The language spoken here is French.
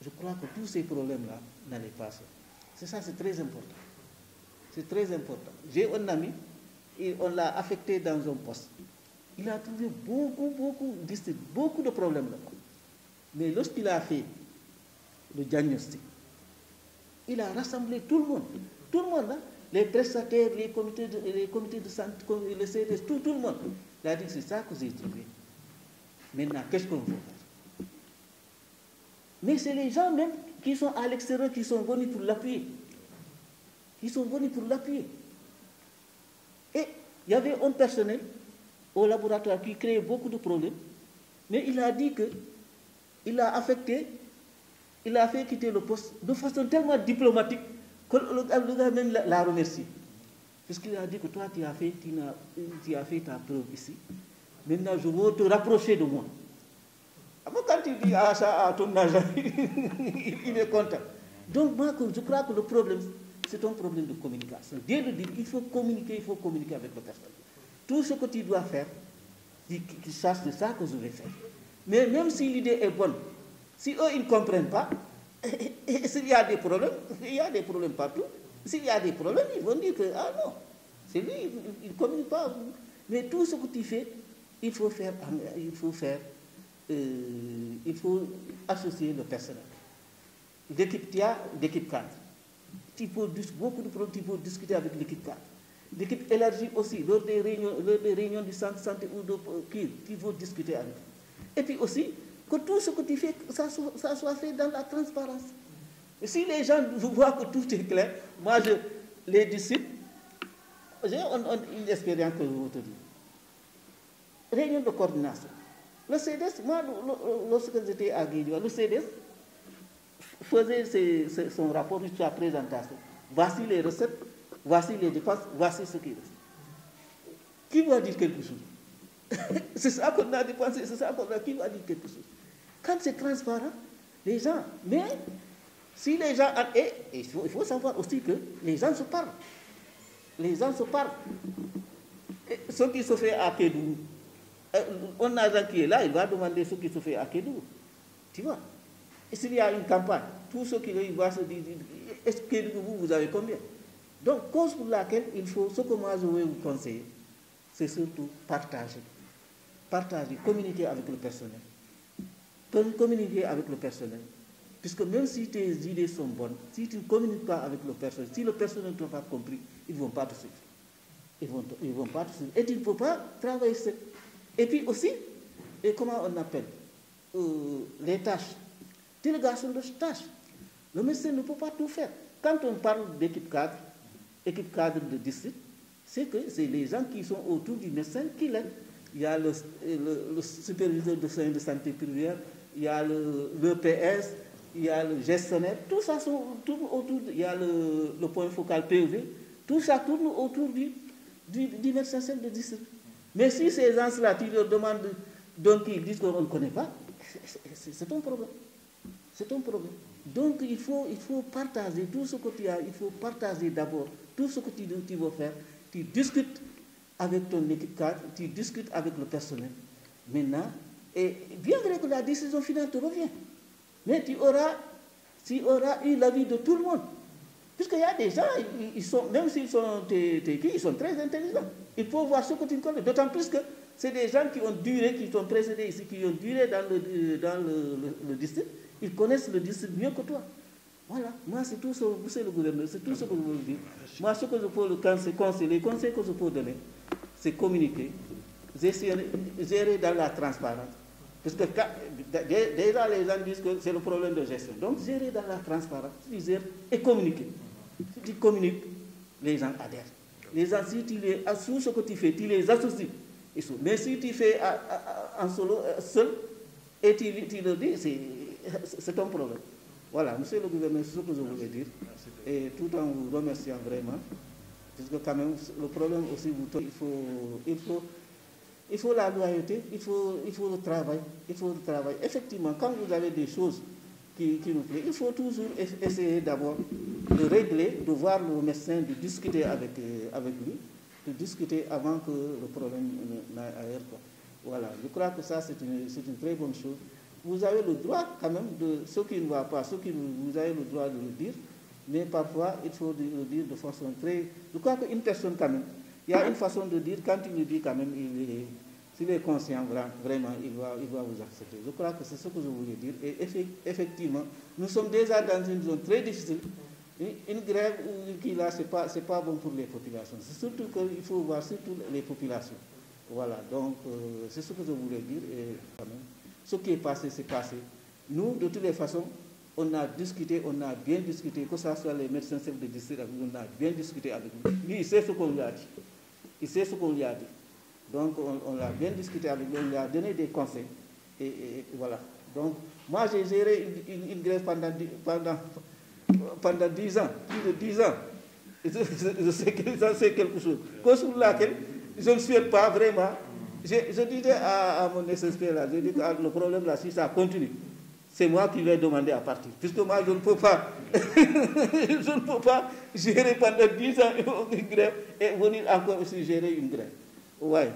je crois que tous ces problèmes-là n'allaient pas se. C'est ça, c'est très important. C'est très important. J'ai un ami, et on l'a affecté dans un poste. Il a trouvé beaucoup de problèmes là-bas. Mais lorsqu'il a fait le diagnostic, il a rassemblé tout le monde, hein, les prestataires, les comités de santé, les CDS, tout le monde. Il a dit, c'est ça que j'ai trouvé. Maintenant, qu'est-ce qu'on veut faire? Mais c'est les gens même qui sont à l'extérieur qui sont venus pour l'appuyer. Et il y avait un personnel au laboratoire qui créait beaucoup de problèmes, mais il a dit que il a affecté, il a fait quitter le poste de façon tellement diplomatique que le gars même l'a remercié. Puisqu'il a dit que toi, tu as fait ta preuve ici. Maintenant, je veux te rapprocher de moi. Après, quand il dit ça à ton agent, il est content. Donc, moi, je crois que le problème, c'est un problème de communication. Dès le début, il faut communiquer avec le personnel. Tout ce que tu dois faire, qu'ils sachent c'est ça que je vais faire. Mais même si l'idée est bonne, si eux, ils ne comprennent pas, et s'il y a des problèmes, il y a des problèmes partout. S'il y a des problèmes, ils vont dire que, ah non, c'est lui, il ne communique pas. Mais tout ce que tu fais, il faut associer le personnel. L'équipe TIA, l'équipe cadre. Il faut beaucoup de problèmes, il faut discuter avec l'équipe cadre. L'équipe élargie aussi, lors des réunions du centre de santé ou de PIR, il faut discuter avec eux. Et puis aussi, que tout ce que tu fais, ça soit fait dans la transparence. Et si les gens voient que tout est clair, moi, les disciples, j'ai une expérience que je vais te dire. Réunion de coordination. Le CDS, moi, lorsque j'étais à Guédiawaye, le CDS faisait son rapport jusqu'à la présentation. Voici les recettes, voici les dépenses, voici ce qui reste. Qui va dire quelque chose? C'est ça qu'on a dépensé, c'est ça qu'on a. Qui va dire quelque chose? Quand c'est transparent, les gens. Mais si les gens. Et il faut savoir aussi que les gens se parlent. Les gens se parlent. Et ce qui se fait à Kédougou, un agent qui est là, il va demander ce qui se fait à Kédougou. Tu vois? Et s'il y a une campagne, tout ce qui va se dire, est-ce que vous avez combien? Donc, cause pour laquelle il faut, ce que moi je vais vous conseiller, c'est surtout partager. Partager, communiquer avec le personnel. Communiquer avec le personnel. Puisque même si tes idées sont bonnes, si tu ne communiques pas avec le personnel, si le personnel ne t'a pas compris, ils ne vont pas te suivre. Ils vont pas te suivre. Et tu ne peux pas travailler seul. Et puis aussi, comment on appelle les tâches. Délégation de tâches. Le médecin ne peut pas tout faire. Quand on parle d'équipe cadre de district, c'est que c'est les gens qui sont autour du médecin qui l'aident. Il y a le superviseur de soins de santé primaire, il y a l'EPS, il y a le gestionnaire, tout ça tourne autour, il y a le point focal PEV, tout ça tourne autour du médecin chef de district. Mais si ces gens-là, tu leur demandes, donc ils disent qu'on ne connaît pas, c'est un problème. C'est un problème. Donc il faut partager tout ce que tu as, il faut partager d'abord tout ce que tu veux faire, tu discutes avec ton équipe cadre, tu discutes avec le personnel. Maintenant, et bien vrai que la décision finale te revient, mais tu auras eu l'avis de tout le monde. Puisqu'il y a des gens, même s'ils sont ils sont très intelligents. Il faut voir ce que tu connais. D'autant plus que c'est des gens qui ont duré, qui sont précédés ici, qui ont duré dans le district. Ils connaissent le district mieux que toi. Voilà. Moi, c'est tout ce, vous savez, le gouverneur, c'est tout ce que je veux vous dire. Moi, ce que je peux conseiller, les conseils que je peux donner, c'est communiquer, gérer dans la transparence. Parce que déjà, les gens disent que c'est le problème de gestion. Donc, gérer dans la transparence, tu gères et communiquer. Si tu communiques, les gens adhèrent. Les gens, si tu les assures ce que tu fais, tu les associes. Mais si tu fais en solo, seul, et tu leur dis, c'est ton problème. Voilà, monsieur le gouverneur, c'est ce que je voulais dire. Et tout en vous remerciant vraiment. Parce que quand même, le problème aussi, il faut la loyauté, il faut le travail. Effectivement, quand vous avez des choses qui nous plaisent, il faut toujours essayer d'abord de régler, de voir le médecin, de discuter avec lui, de discuter avant que le problème n'aille ailleurs. Voilà, je crois que ça, c'est une très bonne chose. vous avez le droit quand même de ce qui ne va pas, vous avez le droit de le dire, mais parfois il faut le dire de façon très... Je crois qu'une personne quand même, il y a une façon de dire, quand il le dit quand même, s'il est conscient vraiment, il va vous accepter. Je crois que c'est ce que je voulais dire. Et effectivement, nous sommes déjà dans une zone très difficile. Une grève qui là, c'est pas bon pour les populations. C'est surtout qu'il faut voir surtout les populations. Voilà, donc c'est ce que je voulais dire. Et quand même, ce qui est passé, c'est passé. Nous, de toutes les façons, on a discuté, on a bien discuté, que ce soit les médecins chefs de district, on a bien discuté avec lui. Lui, il sait ce qu'on lui a dit. Il sait ce qu'on lui a dit. Donc, on l'a bien discuté avec lui, on lui a donné des conseils. Et voilà. Donc, moi, j'ai géré une grève pendant 10 ans, plus de 10 ans. Je sais quelque chose. Cause pour laquelle je ne souhaite pas vraiment. Je disais à mon SSP là, je dis que le problème là, si ça continue, c'est moi qui vais demander à partir. Puisque moi, je ne peux pas, je ne peux pas gérer pendant 10 ans une grève et venir encore aussi gérer une grève. Ouais.